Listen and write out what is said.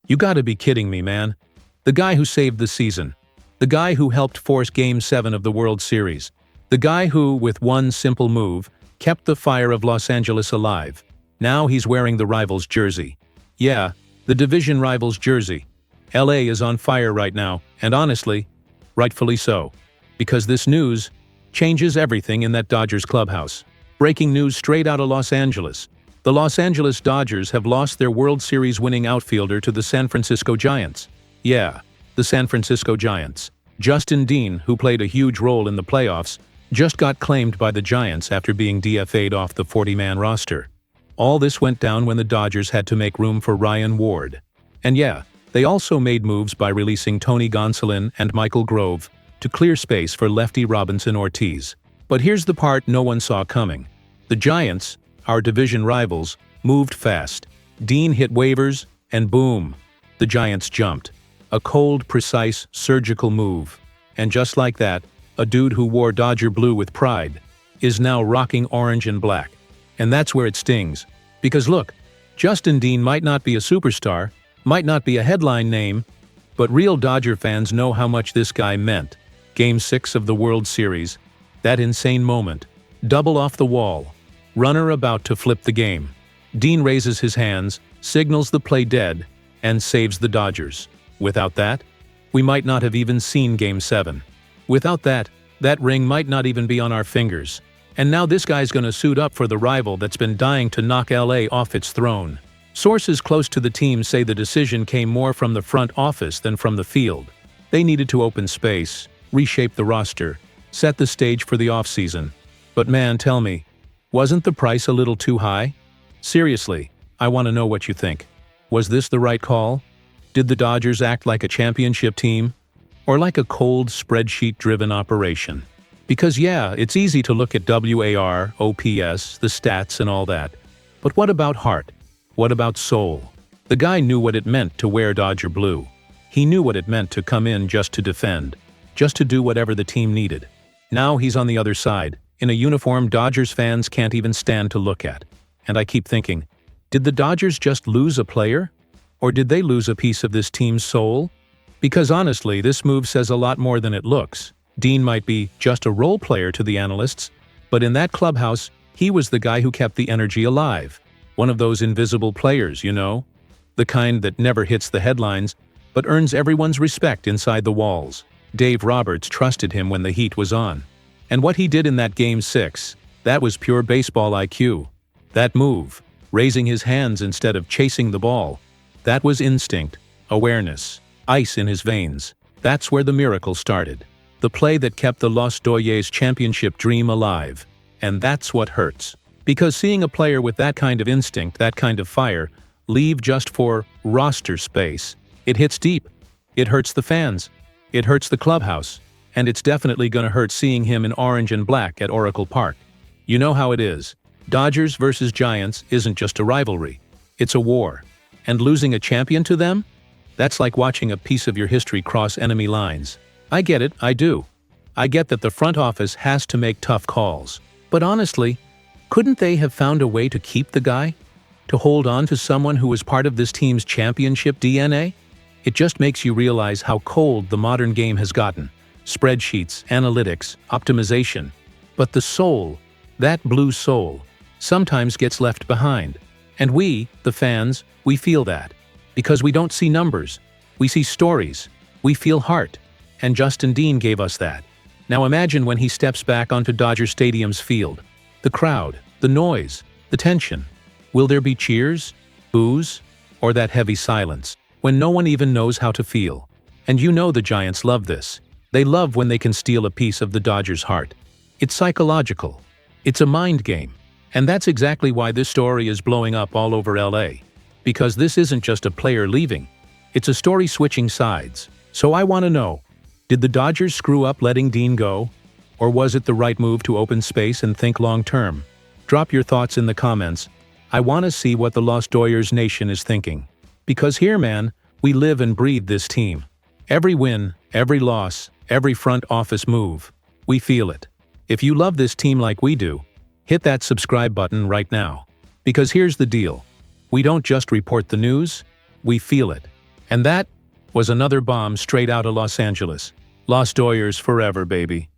You gotta be kidding me, man. The guy who saved the season. The guy who helped force Game 7 of the World Series. The guy who, with one simple move, kept the fire of Los Angeles alive. Now he's wearing the rivals' jersey. Yeah, the division rivals' jersey. LA is on fire right now, and honestly, rightfully so. Because this news changes everything in that Dodgers clubhouse. Breaking news straight out of Los Angeles. The Los Angeles Dodgers have lost their World Series winning outfielder to the San Francisco Giants. Yeah, the San Francisco Giants. Justin Dean, who played a huge role in the playoffs, just got claimed by the Giants after being DFA'd off the 40-man roster. All this went down when the Dodgers had to make room for Ryan Ward. And yeah, they also made moves by releasing Tony Gonsolin and Michael Grove to clear space for lefty Robinson Ortiz. But here's the part no one saw coming. The Giants, our division rivals, moved fast. Dean hit waivers, and boom, the Giants jumped. A cold, precise, surgical move. And just like that, a dude who wore Dodger blue with pride is now rocking orange and black. And that's where it stings. Because look, Justin Dean might not be a superstar, might not be a headline name, but real Dodger fans know how much this guy meant. Game 6 of the World Series, that insane moment, double off the wall, runner about to flip the game. Dean raises his hands, signals the play dead, and saves the Dodgers. Without that, we might not have even seen Game 7. Without that, that ring might not even be on our fingers. And now this guy's gonna suit up for the rival that's been dying to knock LA off its throne. Sources close to the team say the decision came more from the front office than from the field. They needed to open space, reshape the roster, set the stage for the offseason. But man, tell me, wasn't the price a little too high? Seriously, I want to know what you think. Was this the right call? Did the Dodgers act like a championship team? Or like a cold, spreadsheet-driven operation? Because yeah, it's easy to look at WAR, OPS, the stats and all that. But what about heart? What about soul? The guy knew what it meant to wear Dodger blue. He knew what it meant to come in just to defend, just to do whatever the team needed. Now he's on the other side, in a uniform Dodgers fans can't even stand to look at. And I keep thinking, did the Dodgers just lose a player? Or did they lose a piece of this team's soul? Because honestly, this move says a lot more than it looks. Dean might be just a role player to the analysts, but in that clubhouse, he was the guy who kept the energy alive. One of those invisible players, you know? The kind that never hits the headlines, but earns everyone's respect inside the walls. Dave Roberts trusted him when the heat was on. And what he did in that Game 6, that was pure baseball IQ. That move, raising his hands instead of chasing the ball, that was instinct, awareness, ice in his veins. That's where the miracle started. The play that kept the Los Dodgers championship dream alive. And that's what hurts. Because seeing a player with that kind of instinct, that kind of fire, leave just for roster space, it hits deep. It hurts the fans. It hurts the clubhouse. And it's definitely gonna hurt seeing him in orange and black at Oracle Park. You know how it is. Dodgers versus Giants isn't just a rivalry. It's a war. And losing a champion to them? That's like watching a piece of your history cross enemy lines. I get it, I do. I get that the front office has to make tough calls. But honestly, couldn't they have found a way to keep the guy? To hold on to someone who was part of this team's championship DNA? It just makes you realize how cold the modern game has gotten. Spreadsheets, analytics, optimization. But the soul, that blue soul, sometimes gets left behind. And we, the fans, we feel that. Because we don't see numbers. We see stories. We feel heart. And Justin Dean gave us that. Now imagine when he steps back onto Dodger Stadium's field. The crowd, the noise, the tension. Will there be cheers, boos, or that heavy silence, when no one even knows how to feel? And you know the Giants love this. They love when they can steal a piece of the Dodgers' heart. It's psychological. It's a mind game. And that's exactly why this story is blowing up all over LA. Because this isn't just a player leaving. It's a story switching sides. So I want to know, did the Dodgers screw up letting Dean go? Or was it the right move to open space and think long-term? Drop your thoughts in the comments. I want to see what the Los Dodgers Nation is thinking. Because here, man, we live and breathe this team. Every win, every loss, every front office move, we feel it. If you love this team like we do, hit that subscribe button right now. Because here's the deal. We don't just report the news, we feel it. And that was another bomb straight out of Los Angeles. Los Doyers forever, baby.